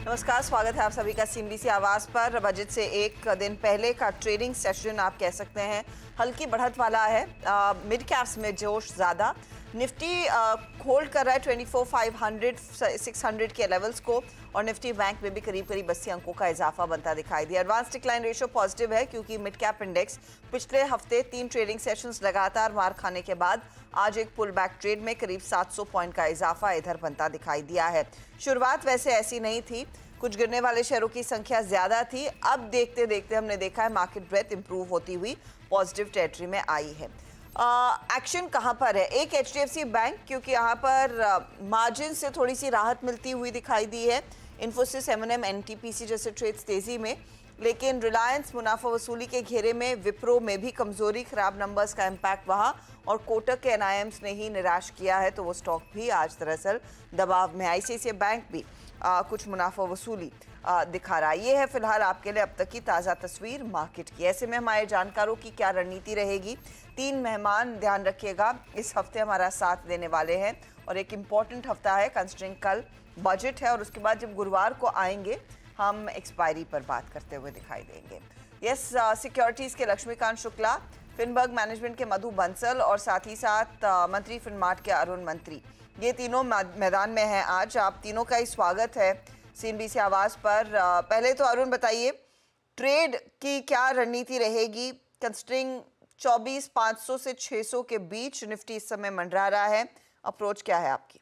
नमस्कार, स्वागत है आप सभी का सीएनबीसी आवाज पर। बजट से एक दिन पहले का ट्रेडिंग सेशन आप कह सकते हैं हल्की बढ़त वाला है। मिड कैप्स में जोश ज़्यादा। निफ्टी होल्ड कर रहा है 24,500 600 के लेवल्स को और निफ्टी बैंक में भी करीब करीब 80 अंकों का इजाफा बनता दिखाई दिया। एडवांस डिक्लाइन रेशियो पॉजिटिव है क्योंकि मिड कैप इंडेक्स पिछले हफ्ते 3 ट्रेडिंग सेशंस लगातार मार खाने के बाद आज एक पुल बैक ट्रेड में करीब 700 पॉइंट का इजाफा इधर बनता दिखाई दिया है। शुरुआत वैसे ऐसी नहीं थी, कुछ गिरने वाले शेयरों की संख्या ज्यादा थी। अब देखते देखते हमने देखा है मार्केट ब्रेथ इंप्रूव होती हुई पॉजिटिव टेरिटरी में आई है। एक्शन कहां पर है? एक एचडीएफसी बैंक, क्योंकि यहां पर मार्जिन से थोड़ी सी राहत मिलती हुई दिखाई दी है। इन्फोसिस, एमएनएम, एनटीपीसी जैसे ट्रेड्स तेजी में, लेकिन रिलायंस मुनाफा वसूली के घेरे में, विप्रो में भी कमजोरी, खराब नंबर्स का इम्पैक्ट वहां, और कोटक के एनआईएम्स ने ही निराश किया है, तो वो स्टॉक भी आज दरअसल दबाव में। आईसीआईसीआई बैंक भी कुछ मुनाफा वसूली दिखा रहा है। ये है फिलहाल आपके लिए अब तक की ताज़ा तस्वीर मार्केट की। ऐसे में हमारे जानकारों की क्या रणनीति रहेगी? 3 मेहमान ध्यान रखिएगा इस हफ्ते हमारा साथ देने वाले हैं और एक इम्पॉर्टेंट हफ्ता है, कंसिडरिंग कल बजट है और उसके बाद जब गुरुवार को आएंगे हम एक्सपायरी पर बात करते हुए दिखाई देंगे। यस सिक्योरिटीज़ के लक्ष्मीकांत शुक्ला, फिनबर्ग मैनेजमेंट के मधु बंसल और साथ ही साथ मंत्री फिनमार्ट के अरुण मंत्री, ये तीनों मैदान में हैं आज। आप तीनों का ही स्वागत है सीएनबीसी आवाज़ पर। पहले तो अरुण बताइए, ट्रेड की क्या रणनीति रहेगी कंसिडरिंग 24,500 से 600 के बीच निफ्टी इस समय मंडरा रहा है? अप्रोच क्या है आपकी?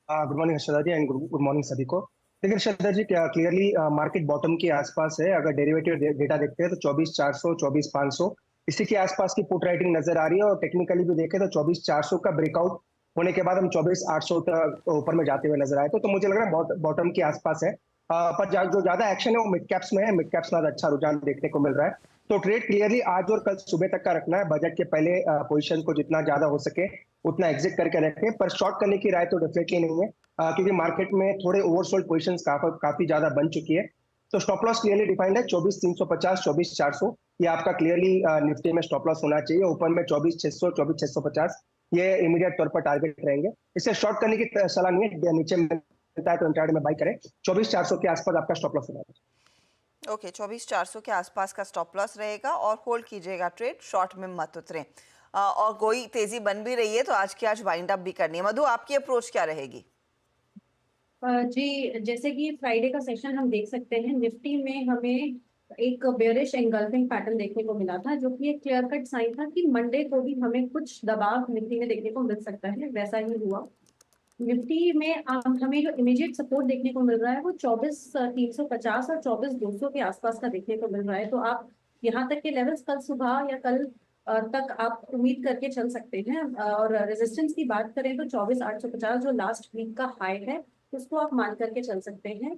Good morning Harshada ji and good morning सभी को। देखिए हर्षदा जी, क्या क्लियरली मार्केट बॉटम के आसपास है। अगर डेरिवेटिव डेटा देखते हैं तो 24,400 24,500 इसी के आसपास की पुट राइटिंग नजर आ रही है और टेक्निकली भी देखें तो 24,400 का ब्रेकआउट होने के बाद हम 24,800 तक ऊपर में जाते हुए नजर आए तो मुझे लग रहा है बॉटम के आसपास है। पर जो ज्यादा एक्शन है वो मिड कैप्स में है। मिड कैप्स में अच्छा रुझान देखने को मिल रहा है, तो ट्रेड क्लियरली आज और कल सुबह तक का रखना है। बजट के पहले पोजीशन को जितना ज्यादा हो सके उतना एग्जिट करके रखें, पर शॉर्ट करने की राय तो डेफिनेटली नहीं है, क्योंकि मार्केट में थोड़े ओवरसोल्ड पोजीशंस काफी ज्यादा बन चुकी है। तो स्टॉप लॉस क्लियरली डिफाइंड है 24,350 24,400, ये आपका क्लियरली निफ्टी में स्टॉप लॉस होना चाहिए। ऊपर में 24,600 24,650 ये इमीडिएट तौर पर टारगेट रहेंगे। इससे शॉर्ट करने की सलाह नहीं है, नीचे मिलता है तो इंट्राडे में बाई करें। 24,400 के आसपास आपका स्टॉप लॉस होना है। ओके, 24,400 के आसपास का स्टॉप लॉस रहेगा और होल्ड कीजिएगा ट्रेड, शॉर्ट में मत उतरें। और कोई तेजी बन भी रही है तो आज की आज वाइंड अप भी करनी है। मधु, आपकी अप्रोच क्या रहेगी? जी, जैसे कि फ्राइडे का सेशन हम देख सकते हैं, निफ्टी में हमें एक बेयरिश एंगल्फिंग पैटर्न देखने को मिला था, जो कि एक क्लियर कट साइन था कि मंडे को भी हमें कुछ दबाव निफ्टी में देखने को मिल सकता है। वैसा ही हुआ। निफ्टी में हमें जो इमीडिएट सपोर्ट देखने को मिल रहा है वो 24,350 और 24,200 के आसपास का देखने को मिल रहा है। तो आप यहाँ तक के लेवल्स कल सुबह या कल तक आप उम्मीद करके चल सकते हैं। और रेजिस्टेंस की बात करें तो 24,850 जो लास्ट वीक का हाई है उसको आप मान करके चल सकते हैं।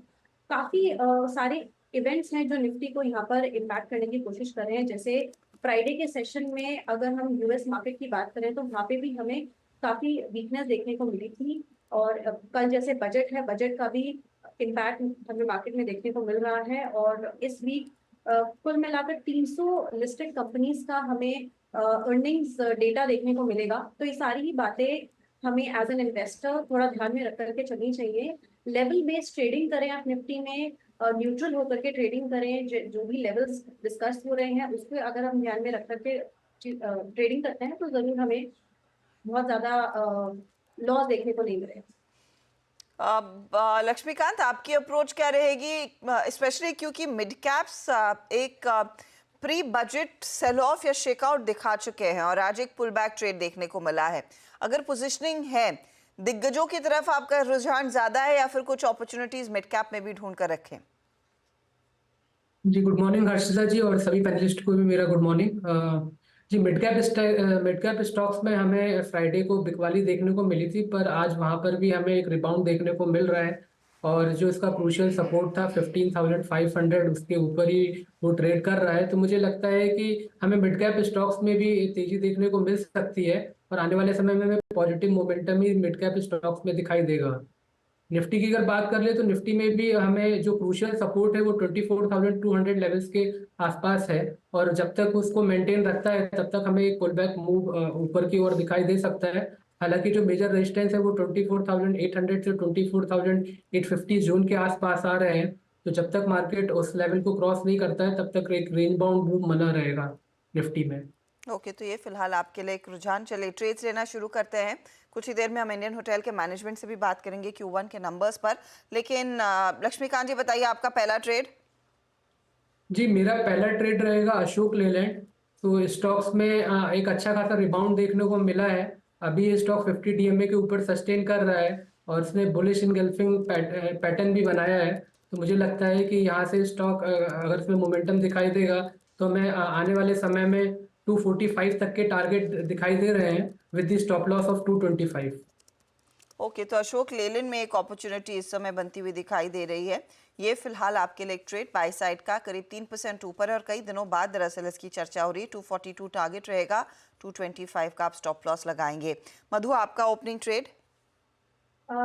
काफी सारे इवेंट्स हैं जो निफ्टी को यहाँ पर इम्पैक्ट करने की कोशिश कर रहे हैं। जैसे फ्राइडे के सेशन में अगर हम यूएस मार्केट की बात करें तो वहाँ पे भी हमें काफी वीकनेस देखने को मिली थी। और कल जैसे बजट है, बजट का भी इम्पैक्ट हमें मार्केट में देखने को मिल रहा है। और इस वीक कुल मिलाकर 300 लिस्टेड कंपनीज का हमें अर्निंग्स डेटा देखने को मिलेगा। तो ये सारी ही बातें हमें एज एन इन्वेस्टर थोड़ा ध्यान में रख करके चलनी चाहिए। लेवल बेस्ड ट्रेडिंग करें आप निफ्टी में, न्यूट्रल होकर के ट्रेडिंग करें। जो भी लेवल्स डिस्कस हो रहे हैं उसको अगर हम ध्यान में रख करके ट्रेडिंग करते हैं तो जरूर हमें बहुत ज्यादा लॉस देखने को नहीं मिलेगा। लक्ष्मीकांत, आपकी अप्रोच क्या रहेगी, स्पेशली क्योंकि मिड कैप्स एक प्री बजट सेल ऑफ या शेकआउट दिखा चुके हैं और आज एक पुल बैक ट्रेड देखने को मिला है। अगर पोजीशनिंग है, दिग्गजों की तरफ आपका रुझान ज्यादा है या फिर कुछ अपॉर्चुनिटीज मिड कैप में भी ढूंढ कर रखें? जी, गुड मॉर्निंग हर्षिता जी और सभी पैनलिस्ट को भी मेरा गुड मॉर्निंग। जी, मिड कैप स्टॉक्स में हमें फ्राइडे को बिकवाली देखने को मिली थी, पर आज वहां पर भी हमें एक रिबाउंड देखने को मिल रहा है। और जो इसका क्रूशियल सपोर्ट था 15,500, उसके ऊपर ही वो ट्रेड कर रहा है। तो मुझे लगता है कि हमें मिड कैप स्टॉक्स में भी तेजी देखने को मिल सकती है और आने वाले समय में हमें पॉजिटिव मोमेंटम ही मिड कैप स्टॉक्स में दिखाई देगा। निफ्टी की अगर बात कर ले तो निफ्टी में भी हमें जो क्रूशियल सपोर्ट है वो 24,200 लेवल्स के आसपास है और जब तक उसको मेंटेन रखता है तब तक हमें एक पुल बैक मूव ऊपर की ओर दिखाई दे सकता है। हालांकि जो मेजर रेजिस्टेंस है वो 24,800 से 24,850 जोन के आसपास आ रहे हैं। तो जब तक मार्केट उस लेवल को क्रॉस नहीं करता है तब तक एक रेंज बाउंड मूव बना रहेगा निफ्टी में। ओके, तो ये फिलहाल आपके लिए एक रुझान। चले ट्रेड्स लेना शुरू करते हैं। कुछ ही देर में हम इंडियन होटल के मैनेजमेंट से भी बात करेंगे Q1 के नंबर्स पर, लेकिन लक्ष्मीकांत जी बताइए आपका पहला ट्रेड। जी, मेरा पहला ट्रेड रहेगा अशोक लेलैंड। तो स्टॉक्स में एक अच्छा खासा रिबाउंड देखने को मिला है। अभी ये स्टॉक 50 डीएमए के ऊपर सस्टेन कर रहा है और इसने बुलिश इनगल्फिंग पैटर्न भी बनाया है। तो मुझे लगता है कि यहाँ से स्टॉक अगर इसमें मोमेंटम दिखाई देगा तो मैं आने वाले समय में 245 तक के टारगेट दिखाई दे रहे हैं with the stop loss of 225। Okay, तो अशोक लेलैंड में एक अपॉर्चुनिटी इस समय बनती हुई दिखाई दे रही है। ये फिलहाल आपके लिए एक ट्रेड बाय साइड का करीब 3% ऊपर है और कई दिनों बाद दरअसल इसकी चर्चा हो रही है। 242 टारगेट रहेगा, 225 का आप स्टॉप लॉस लगाएंगे। मधु, आपका ओपनिंग ट्रेड।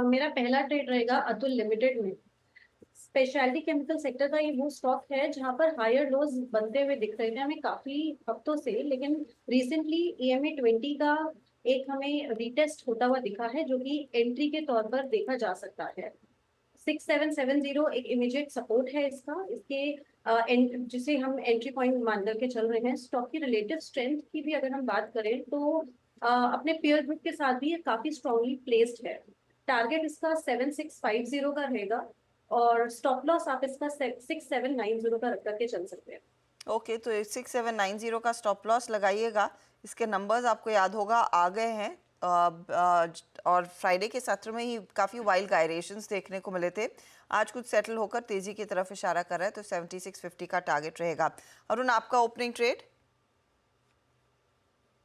मेरा पहला ट्रेड रहेगा अतुल लिमिटेड में। स्पेशलिटी केमिकल सेक्टर का ये वो स्टॉक है जहां पर हायर लोज बनते हुए दिख रहे थे हमें काफी हफ्तों से, लेकिन रिसेंटली EMA 20 का एक हमें रीटेस्ट होता हुआ दिखा है जो कि एंट्री के तौर पर देखा जा सकता है। 6770 एक इमीडिएट सपोर्ट है इसका, जिसे हम एंट्री पॉइंट मान करके चल रहे हैं। स्टॉक की रिलेटिव स्ट्रेंथ की भी अगर हम बात करें तो अपने पेयर ग्रुप के साथ भी ये काफी स्ट्रांगली प्लेस्ड है। टारगेट इसका 7650 का रहेगा और स्टॉप लॉस आप इसका 6790 का रख करके चल सकते हैं। ओके, तो 6790 का स्टॉप लॉस लगाइएगा। इसके नंबर्स आपको याद होगा आ गए हैं और फ्राइडे के सत्र में ही काफ़ी वाइल्ड गायरेशंस देखने को मिले थे। आज कुछ सेटल होकर तेजी की तरफ इशारा कर रहा है, तो 7650 का टारगेट रहेगा। अरुण, आपका ओपनिंग ट्रेड।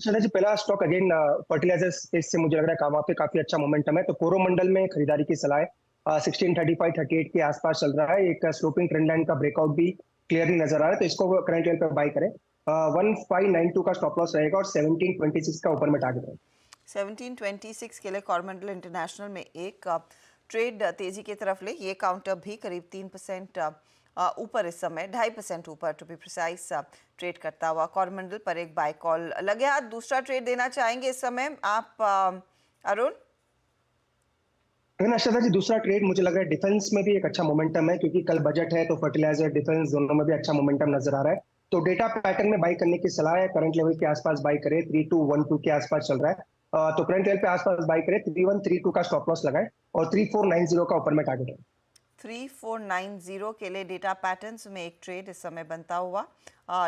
जी, पहला स्टॉक अगेन फर्टिलाइजर स्पेस से मुझे लग रहा है वहाँ पे काफी अच्छा मोमेंटम है, तो कोरोमंडल में खरीदारी की सलाह है। 1635-38 के आसपास चल रहा है। एक स्लोपिंग ट्रेंड लाइन का ब्रेकआउट भी क्लियरली नजर आ रहा है, तो इसको करंट लेवल पर बाय करें। 1592 का स्टॉप लॉस रहेगा और 1726 का ऊपर में टारगेट है। 1726 के लिए कोरोमंडल इंटरनेशनल में एक ट्रेड तेजी की तरफ ले। ये काउंटर भी करीब 3% ऊपर इस समय 2.5% ऊपर टू बी प्रिसाइज ट्रेड करता हुआ कोरोमंडल पर एक बाय कॉल लगे हाथ। दूसरा ट्रेड देना चाहेंगे इस समय आप अरुण? जी, दूसरा ट्रेड मुझे लग रहा है डिफेंस में भी एक अच्छा मोमेंटम है, क्योंकि कल बजट है, तो फर्टिलाइजर डिफेंस दोनों में भी अच्छा मोमेंटम नजर आ रहा है। तो डेटा पैटर्न में बाई करने की सलाह है। करंट लेवल के आसपास बाई करें, 3212 के आसपास चल रहा है, तो करंट लेवल पे आसपास बाई करें। 3132 का स्टॉप लॉस लगाए और 3490 का ऊपर में टारगेट है। 3490 के लिए डेटा पैटर्न्स में एक ट्रेड इस समय बनता हुआ।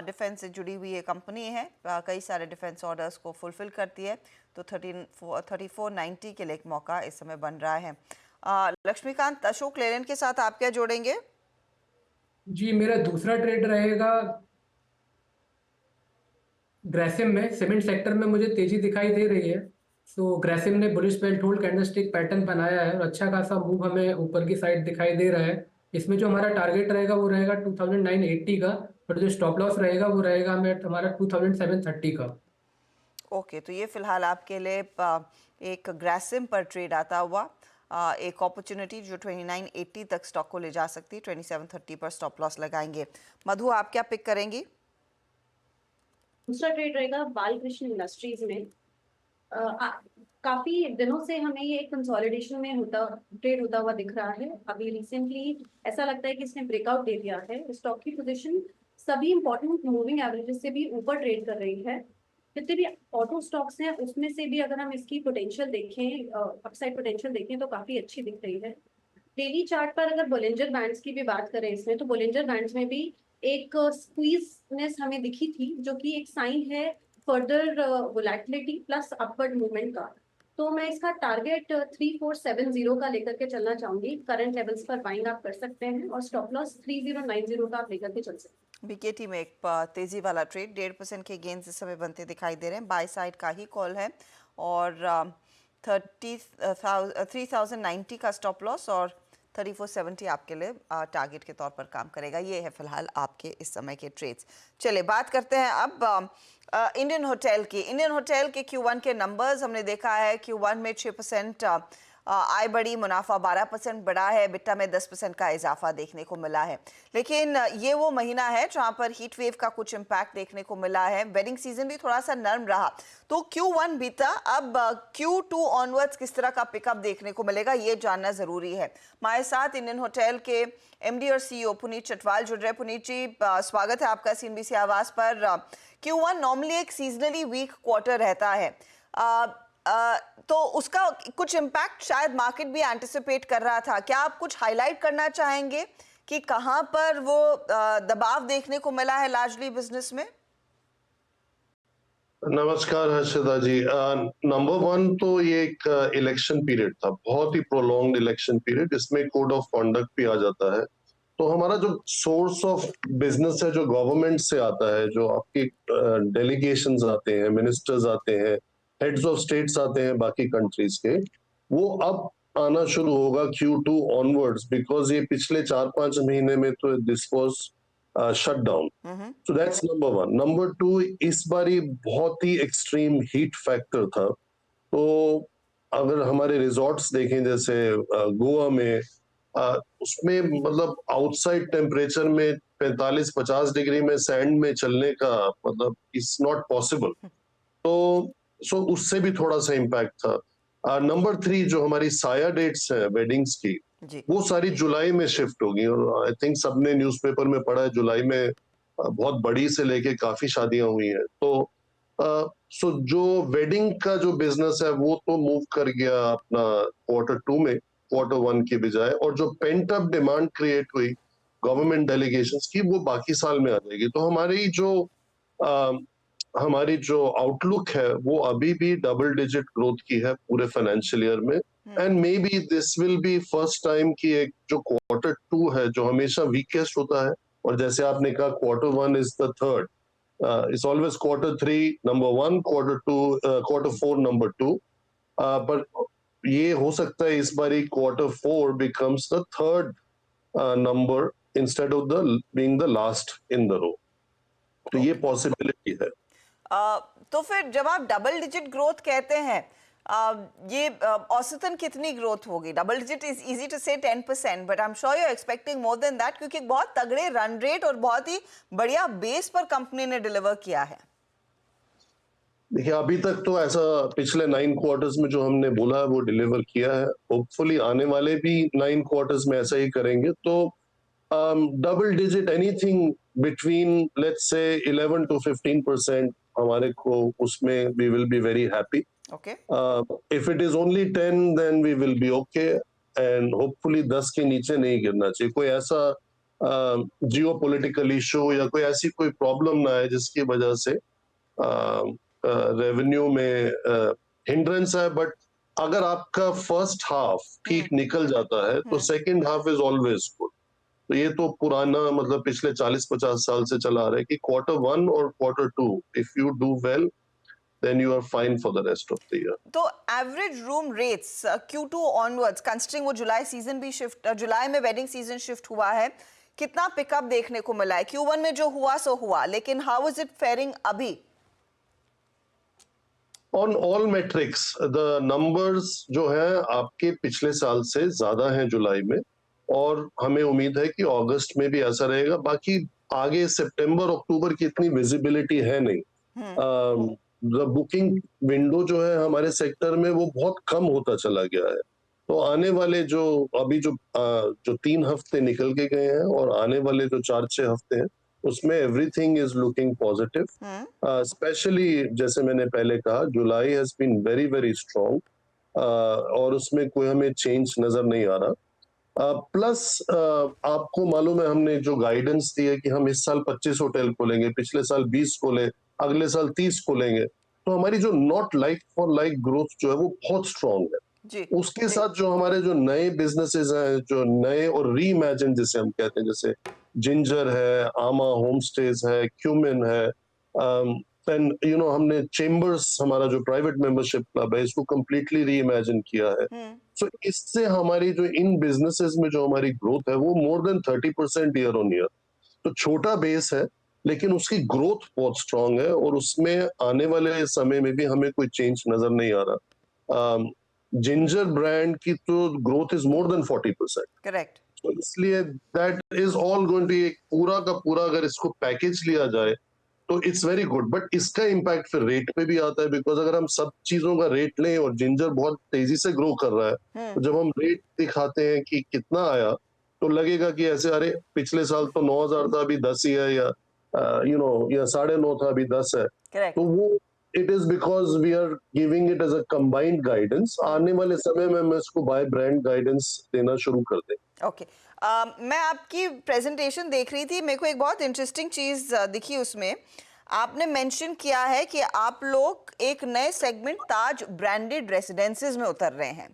डिफेंस से जुड़ी हुई ये कंपनी है, कई सारे डिफेंस ऑर्डर्स को फुलफिल करती है, तो 3490 के लिए एक मौका इस समय बन रहा है। लक्ष्मीकांत, अशोक लेलैंड के साथ आप क्या जोड़ेंगे? जी, मेरा दूसरा ट्रेड रहेगा ग्रेसिम में। सीमेंट सेक्टर में मुझे तेजी दिखाई दे रही है। तो ग्रेसिम ने bullish belt hold candlestick pattern बनाया है और अच्छा खासा मूव हमें ऊपर की साइड दिखाई दे रहा है। इसमें जो हमारा टारगेट रहेगा वो रहेगा 2980 का, और जो स्टॉप लॉस रहेगा वो रहेगा हमारा 2730 का। ओके, तो ये फिलहाल आपके लिए एक ग्रेसिम पर ट्रेड आता हुआ एक अपॉर्चुनिटी जो 2980 तक स्टॉक को ले जा सकती है। 2730 पर स्टॉप लॉस लगाएंगे। मधु, आप क्या पिक करेंगी? दूसरा ट्रेड रहेगा बालकृष्ण इंडस्ट्रीज में। काफी दिनों से हमें ये कंसोलिडेशन में ट्रेड होता हुआ दिख रहा है। अभी रिसेंटली ऐसा लगता है कि इसने ब्रेकआउट दे दिया है। स्टॉक की पोजीशन सभी इंपॉर्टेंट मूविंग एवरेजेस से भी ऊपर ट्रेड कर रही है। जितने भी ऑटो स्टॉक्स हैं उसमें से भी अगर हम इसकी पोटेंशियल देखें, अपसाइड पोटेंशियल देखें, तो काफी अच्छी दिख रही है। डेली चार्ट पर अगर बोलिंजर बैंड्स की भी बात करें इसमें, तो बोलिंजर बैंड्स में भी एक स्क्वीजनेस हमें दिखी थी, जो कि एक साइन है further volatility plus upward movement का। तो मैं इसका टारगेट 3470 का लेकर के चलना चाहूंगी। करंट लेवल्स पर बाइंग आप कर सकते हैं और स्टॉप लॉस 3090 का आप लेकर के चल सकते हैं। बीकेटी में एक तेजी वाला ट्रेड 1.5% के गेंस इस समय बनते दिखाई दे रहे हैं। बाय साइड का ही कॉल है और 3090 का स्टॉप लॉस और 3470 आपके लिए टारगेट के तौर पर काम करेगा। ये है फिलहाल आपके इस समय के ट्रेड्स। चलिए बात करते हैं अब इंडियन होटल की। इंडियन होटल के Q1 के नंबर्स हमने देखा है। Q1 में 6% आय बढ़ी, मुनाफा 12% बढ़ा है, बिट्टा में 10% का इजाफा देखने को मिला है। लेकिन ये वो महीना है जहां पर हीट वेव का कुछ इम्पैक्ट देखने को मिला है। वेडिंग सीजन भी थोड़ा सा नर्म रहा, तो Q1 बीता, अब Q2 ऑनवर्ड्स किस तरह का पिकअप देखने को मिलेगा ये जानना जरूरी है। हमारे साथ इंडियन होटल के MD और CEO पुनीत चटवाल जुड़ रहे। पुनीत जी, स्वागत है आपका CNBC आवाज पर। Q1 नॉर्मली एक सीजनली वीक क्वार्टर रहता है, तो उसका कुछ इम्पैक्ट शायद मार्केट भी एंटिसिपेट कर रहा था। क्या आप कुछ हाईलाइट करना चाहेंगे कि कहां पर वो दबाव देखने को मिला है लार्जली बिजनेस में? नमस्कार हर्षदा जी। नंबर वन तो ये एक इलेक्शन पीरियड था, बहुत ही प्रोलॉन्ग्ड इलेक्शन पीरियड, इसमें कोड ऑफ कॉन्डक्ट भी आ जाता है। तो हमारा जो सोर्स ऑफ बिजनेस है जो गवर्नमेंट से आता है, जो आपकी डेलीगेशंस आते हैं, मिनिस्टर्स आते हैं, हेड्स ऑफ स्टेट्स आते हैं बाकी कंट्रीज के, वो अब आना शुरू होगा Q2 ऑनवर्ड्स, बिकॉज ये पिछले 4-5 महीने में तो this was shut down. So that's number one. Number two, इस बारी बहुत ही एक्सट्रीम हीट फैक्टर था। तो अगर हमारे रिजॉर्ट्स देखें जैसे गोवा में, उसमें मतलब आउटसाइड टेम्परेचर में 45-50 डिग्री में सैंड में चलने का मतलब इट्स नॉट पॉसिबल। तो सो उससे भी थोड़ा सा इम्पैक्ट था। नंबर 3, जो हमारी साया डेट्स है वेडिंग्स की, जी। वो सारी जुलाई में शिफ्ट होगी। और आई थिंक सबने न्यूज़पेपर में पढ़ा है, जुलाई में बहुत बड़ी से लेके काफी शादियां हुई हैं। तो सो जो वेडिंग का जो बिजनेस है वो तो मूव कर गया अपना Q2 में, Q1 की बजाय, और जो पेंट अप डिमांड क्रिएट हुई गवर्नमेंट डेलीगेशंस की, वो बाकी साल में आ जाएगी। तो हमारी जो आउटलुक है वो अभी भी डबल डिजिट ग्रोथ की है पूरे फाइनेंशियल ईयर में। And may be this will be first time की एक जो Q2 है जो हमेशा वीकेस्ट होता है, और जैसे आपने कहा Q1 is the third, it's always Q3 number 1, Q4 number 2, पर ये हो सकता है इस बारी Q4 becomes the third number instead of the being the last in the row। तो ये पॉसिबिलिटी है। तो फिर जब आप डबल डिजिट ग्रोथ कहते हैं, ये औसतन कितनी ग्रोथ होगी? Double digit is easy to say 10%, but I am sure you are expecting more than that, क्योंकि एक बहुत तगड़े रन रेट और बहुत ही बढ़िया बेस पर कंपनी ने डिलीवर किया है। देखिए, अभी तक तो ऐसा पिछले 9 क्वार्टर्स में जो हमने बोला है वो डिलीवर किया है। होपफुली आने वाले भी 9 क्वार्टर्स में ऐसा ही करेंगे। तो double digit, anything between let's say 11 to 15% हमारे को, उसमें we will be very happy. Okay, if it is only 10 then we will be okay, and hopefully 10 के नीचे नहीं गिरना चाहिए। कोई ऐसा जियो पॉलिटिकल इशू या कोई ऐसी कोई प्रॉब्लम ना है जिसकी वजह से रेवेन्यू में हिंड्रेंस है। बट अगर आपका फर्स्ट हाफ ठीक निकल जाता है तो second half is always good. तो ये तो पुराना मतलब पिछले 40-50 साल से चला आ रहा है कि Q1 और Q2 if you do well then you are fine for the rest of the year। तो average room rates Q2 onwards, considering वो जुलाई सीजन भी शिफ्ट, जुलाई में वेडिंग सीजन शिफ्ट हुआ है, कितना पिकअप देखने को मिला है? Q1 में जो हुआ सो हुआ, लेकिन हाउ इज इट फेयरिंग अभी? On all metrics, the numbers जो है आपके पिछले साल से ज्यादा हैं जुलाई में, और हमें उम्मीद है कि अगस्त में भी ऐसा रहेगा। बाकी आगे सितंबर अक्टूबर की इतनी विजिबिलिटी है नहीं। बुकिंग विंडो जो है हमारे सेक्टर में वो बहुत कम होता चला गया है। तो आने वाले जो अभी जो 3 हफ्ते निकल के गए हैं और आने वाले जो 4-6 हफ्ते हैं, उसमें everything is looking positive. Specially जैसे मैंने पहले कहा, July has been very very strong, और उसमें कोई हमें चेंज नजर नहीं आ रहा। प्लस आपको मालूम है हमने जो गाइडेंस दी है कि हम इस साल 25 होटल खोलेंगे, पिछले साल 20 खोले, अगले साल 30 खोलेंगे। तो हमारी जो not like for like growth जो है वो बहुत स्ट्रॉन्ग है जी। उसके साथ जो हमारे जो नए बिजनेसेस हैं, जो नए और रीइमेजिन जिसे हम कहते हैं, जैसे जिंजर है, आमा होम स्टेज है, क्यूमिन है, हमने चेंबर्स, हमारा जो प्राइवेट मेंबरशिप क्लब है, इसको कंप्लीटली रीइमेजिन किया है। सो इससे हमारी जो इन बिजनेसेस में जो हमारी ग्रोथ है वो more than 30% year on year. तो छोटा बेस है लेकिन उसकी ग्रोथ बहुत स्ट्रांग है, और उसमें आने वाले समय में भी हमें कोई चेंज नजर नहीं आ रहा। जिंजर ब्रांड की तो growth is more than 40%। Correct. तो इसलिए that is all going to, एक पूरा का पूरा अगर इसको पैकेज लिया जाए तो इट्स वेरी गुड। बट इसका इम्पैक्ट फिर रेट पे भी आता है, बिकॉज अगर हम सब चीजों का रेट लें और जिंजर बहुत तेजी से ग्रो कर रहा है, तो जब हम रेट दिखाते हैं कि कितना आया, तो लगेगा कि ऐसे अरे पिछले साल तो 9,000 था अभी 10 ही है, या या 9.5 था अभी 10 है। करेक्ट। तो वो it is because we are giving it as a combined guidance. आने वाले समय में हम इसको बाय ब्रांड गाइडेंस देना शुरू कर दें। ओके। मैं आपकी प्रेजेंटेशन देख रही थी, मेरे को एक बहुत इंटरेस्टिंग चीज़ दिखी उसमें। आपने मेंशन किया है कि आप लोग एक नए सेगमेंट ताज ब्रांडेड रेसिडेंसेज में उतर रहे हैं,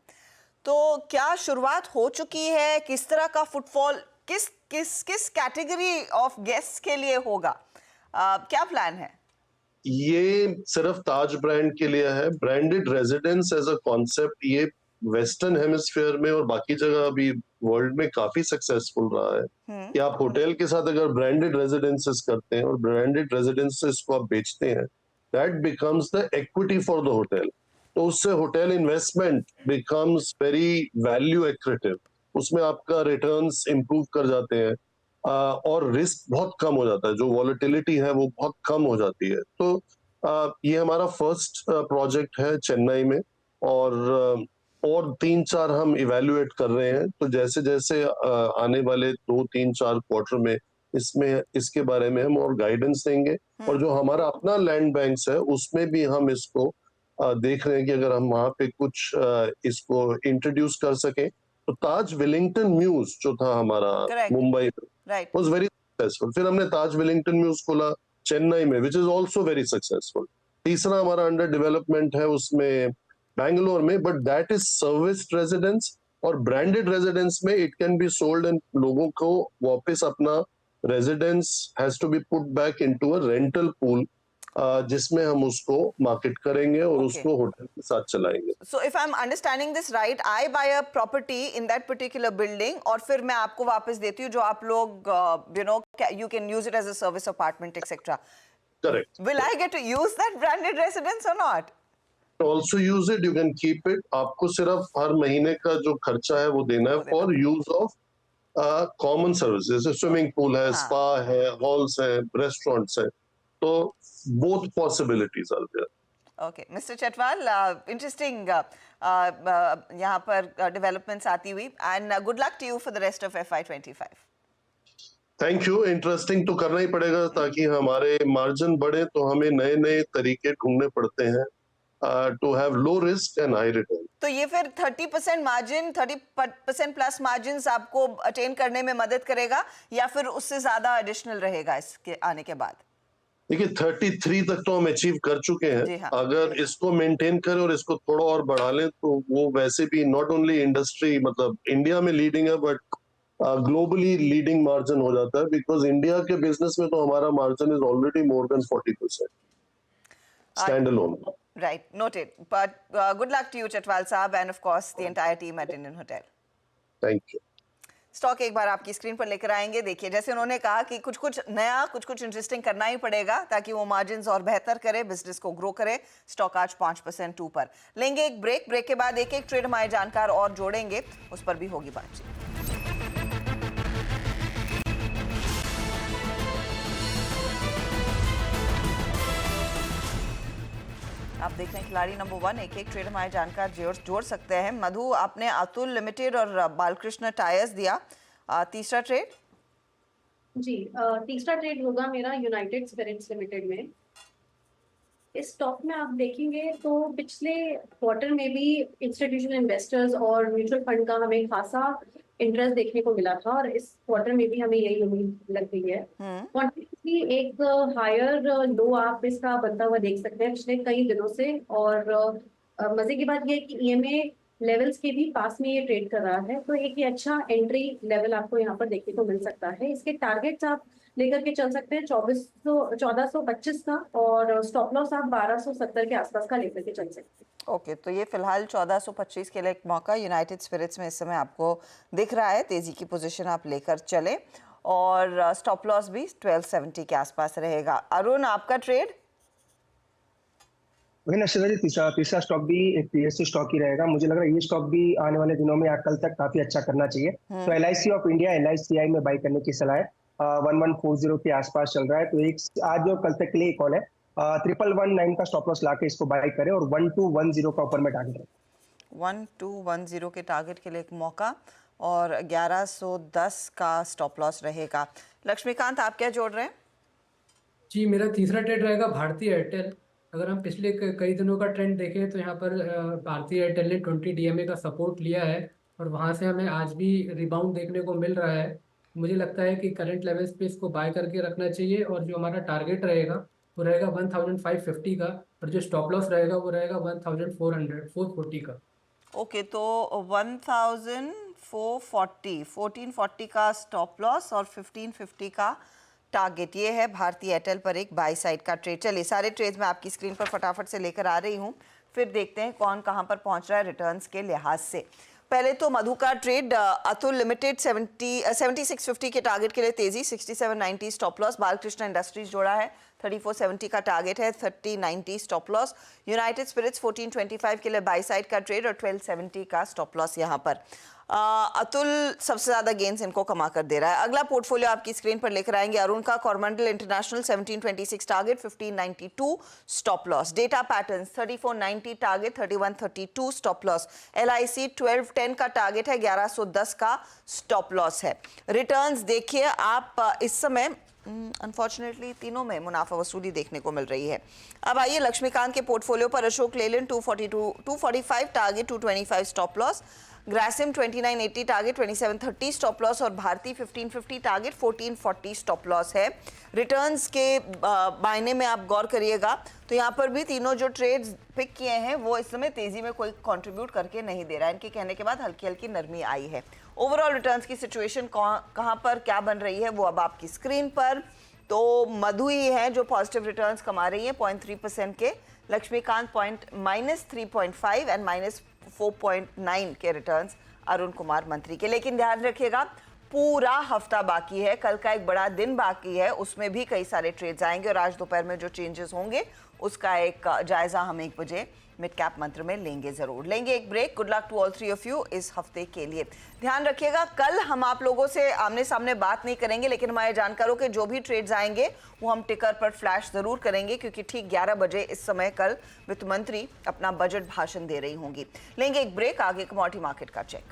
तो क्या शुरुआत हो चुकी है? किस तरह का फुटफॉल किस किस किस कैटेगरी ऑफ गेस्ट के लिए होगा? क्या प्लान है? ये सिर्फ ताज ब्रांड के लिए है। Branded residence as a concept ये वेस्टर्न हेमिस्फीयर में और बाकी जगह अभी वर्ल्ड में काफी सक्सेसफुल रहा है कि आप होटल के साथ अगर ब्रांडेड रेजिडेंसेस करते हैं और ब्रांडेड रेजिडेंसेस को आप बेचते हैं, that becomes the equity for the hotel. तो उससे hotel investment becomes very value accretive, उसमें आपका रिटर्न्स इंप्रूव कर जाते हैं और रिस्क बहुत कम हो जाता है, जो वॉलेटिलिटी है वो बहुत कम हो जाती है। तो ये हमारा फर्स्ट प्रोजेक्ट है चेन्नई में, और 3-4 हम इवेल्युएट कर रहे हैं। तो जैसे जैसे आने वाले 2-3-4 क्वार्टर में इसके बारे में हम और गाइडेंस देंगे, और जो हमारा अपना लैंड बैंक्स है उसमें भी हम इसको देख रहे हैं कि अगर हम वहां पे कुछ इसको इंट्रोड्यूस कर सकें। तो ताज वेलिंगटन म्यूज जो था हमारा Correct. मुंबई में, राइट। was very successful। फिर हमने ताज वेलिंगटन म्यूज खोला चेन्नई में, which is also very successful. तीसरा हमारा अंडर डेवलपमेंट है उसमें बैंगलोर में, but that is service residence. और ब्रांडेड रेजिडेंस में it can be sold and लोगों को वापस अपना residence has to be put back into a rental pool, जिसमें हम उसको मार्केट करेंगे और उसको होटल के साथ चलाएंगे। So if I'm understanding this right, I buy a property in that particular building और फिर मैं आपको वापस देती हूँ जो आप लोग you can use it as a service apartment etc. Correct. Will I get to use that branded residence or not? Also use it, you can keep it। आपको सिर्फ हर महीने का जो खर्चा है वो देना है for use of common service, जैसे स्विमिंग पूल है, स्पा है, हॉल्स है, रेस्टोरेंट्स है। तो both possibilities are there। Okay, Mr. Chatwal, interesting यहाँ पर developments आती हुई, and good luck to you for the rest of FY25। Thank you. Interesting तो करना ही पड़ेगा, ताकि हमारे मार्जिन बढ़े तो हमें नए नए तरीके ढूंढने पड़ते हैं to have low risk and high return. तो ये फिर 30% मार्जिन, 30% प्लस मार्जिन आपको अटेन करने में मदद करेगा, या फिर उससे ज्यादा एडिशनल रहेगा इसके आने के बाद? देखिए 33 तक तो हम अचीव कर चुके हैं। हाँ। अगर इसको मेंटेन करें और इसको थोड़ा और बढ़ा लें तो वो वैसे भी नॉट ओनली इंडस्ट्री, मतलब इंडिया में लीडिंग है, बट ग्लोबली लीडिंग मार्जिन हो जाता है, बिकॉज इंडिया के बिजनेस में तो हमारा margin is already more than 40% stand alone. Right, noted. But good luck to you, Chatwal Saab, and of course the entire team at Indian Hotel. Thank you. Stock एक बार आपकी screen पर लेकर आएंगे। देखिए, जैसे उन्होंने कहा कि कुछ कुछ नया, कुछ कुछ इंटरेस्टिंग करना ही पड़ेगा ताकि वो मार्जिन्स और बेहतर करे, बिजनेस को ग्रो करे। स्टॉक आज 5% ऊपर। लेंगे एक ब्रेक के बाद एक एक ट्रेड हमारे जानकार और जोड़ेंगे, उस पर भी होगी बातचीत। आप देख रहे हैं खिलाड़ी नंबर 1, एक एक ट्रेड हमारे जानकार जोड़ सकते हैं। मधु, आपने अतुल लिमिटेड और बालकृष्ण टायर्स दिया। तीसरा ट्रेड? जी, तीसरा ट्रेड होगा मेरा यूनाइटेड स्पिरिट्स लिमिटेड में। इस स्टॉक में आप देखेंगे तो पिछले क्वार्टर में भी इंस्टीट्यूशनल इन्वेस्टर्स और म्यूचुअल फंड का हमें खासा इंटरेस्ट देखने को मिला था, और इस क्वार्टर में भी हमें यही उम्मीद लग रही है। क्वांटिटी एक हायर लो आप इसका बनता हुआ देख सकते हैं पिछले कई दिनों से, और मजे की बात यह है कि ईएमए लेवल्स के भी पास में ये ट्रेड कर रहा है, तो एक ये अच्छा एंट्री लेवल आपको यहाँ पर देखने को मिल सकता है। इसके टारगेट्स आप लेकर के चल सकते हैं 1425 का, और स्टॉप लॉस आप 1270 के आसपास का लेकर के चल सकते हैं। ओके, तो ये फिलहाल 1425 के लिए एक मौका यूनाइटेड स्पिरिट्स में इस समय आपको दिख रहा है। तेजी की पोजीशन आप लेकर चले, और स्टॉप लॉस भी 1270 के आसपास रहेगा। अरुण, आपका ट्रेड? वही नशा जी, तीसरा स्टॉक भी एक पीएसयू स्टॉक ही रहेगा। मुझे लग रहा है ये स्टॉक भी आने वाले दिनों में या कल तक काफी अच्छा करना चाहिए। तो LIC ऑफ इंडिया LICI में बाई करने की सलाह है। 1140 के आसपास चल रहा है, तो एक आज और कल तक के लिए कॉल है। 1119 का स्टॉप लॉस लाके इसको बाई करें और 1210 का ऊपर में टारगेट है। 1210 के टारगेट के लिए एक मौका और 1110 का स्टॉप लॉस रहेगा। लक्ष्मीकांत, आप क्या जोड़ रहे हैं? जी, मेरा तीसरा ट्रेड रहेगा भारतीय एयरटेल। अगर हम पिछले कई दिनों का ट्रेंड देखें तो यहाँ पर भारतीय एयरटेल ने 20 DMA का सपोर्ट लिया है और वहाँ से हमें आज भी रिबाउंड देखने को मिल रहा है। मुझे लगता है कि करंट लेवल्स पे इसको बाय करके रखना चाहिए और जो हमारा टारगेट रहेगा वो रहेगा 1550 का और जो स्टॉप लॉस रहेगा वो रहेगा 1440 का। ओके, तो 1440 का स्टॉप लॉस और 1550 का टारगेट, ये है भारतीय एयरटेल पर एक बाई साइड का ट्रेड। चलिए, सारे ट्रेड्स मैं आपकी स्क्रीन पर फटाफट से लेकर आ रही हूँ, फिर देखते हैं कौन कहाँ पर पहुँच रहा है रिटर्न्स के लिहाज से। पहले तो मधु का ट्रेड, अतुल लिमिटेड 7650 के टारगेट के लिए तेजी, 6790 स्टॉप लॉस। बालकृष्ण इंडस्ट्रीज जोड़ा है, 3470 का टारगेट है, 3090 स्टॉप लॉस। यूनाइटेड स्पिरिट्स 1425 के लिए बाई साइड का ट्रेड और 1270 का स्टॉप लॉस यहाँ पर। अतुल सबसे ज्यादा गेन्स इनको कमा कर दे रहा है। अगला पोर्टफोलियो आपकी स्क्रीन पर लेकर आएंगे अरुण का। Coromandel international 1726 target, 1592 stop loss. Data patterns 3490 target, 3132 stop loss. LIC 1210 का टारगेट है, 1110 का स्टॉप लॉस है। रिटर्न्स देखिए आप, इस समय अनफॉर्चुनेटली तीनों में मुनाफा वसूली देखने को मिल रही है। अब आइए लक्ष्मीकांत के पोर्टफोलियो पर। Ashok Leyland 245 target, 225 stop loss. Grasim 2980 target, 2730 stop loss और भारती 1550 टारगेट, 1440 स्टॉप लॉस है। रिटर्न्स के मायने में आप गौर करिएगा तो यहाँ पर भी तीनों जो ट्रेड्स पिक किए हैं वो इस समय तेजी में कोई कंट्रीब्यूट करके नहीं दे रहा है। इनके कहने के बाद हल्की हल्की नरमी आई है। ओवरऑल रिटर्न्स की सिचुएशन कहाँ पर क्या बन रही है वो अब आपकी स्क्रीन पर। तो मधु ही है जो पॉजिटिव रिटर्न्स कमा रही है 0.3% के, लक्ष्मीकांत -3.5 एंड -4.9 के रिटर्न्स अरुण कुमार मंत्री के। लेकिन ध्यान रखिएगा पूरा हफ्ता बाकी है, कल का एक बड़ा दिन बाकी है, उसमें भी कई सारे ट्रेड्स आएंगे और आज दोपहर में जो चेंजेस होंगे उसका एक जायजा हम 1 बजे मिड कैप मंत्र में लेंगे, जरूर लेंगे एक break. Good luck to all 3 of you इस हफ्ते के लिए। ध्यान रखिएगा कल हम आप लोगों से आमने सामने बात नहीं करेंगे, लेकिन हमारे जानकारों के जो भी ट्रेड्स आएंगे वो हम टिकर पर फ्लैश जरूर करेंगे, क्योंकि ठीक 11 बजे इस समय कल वित्त मंत्री अपना बजट भाषण दे रही होंगी। लेंगे एक ब्रेक, आगे कमोडिटी मार्केट का चेक।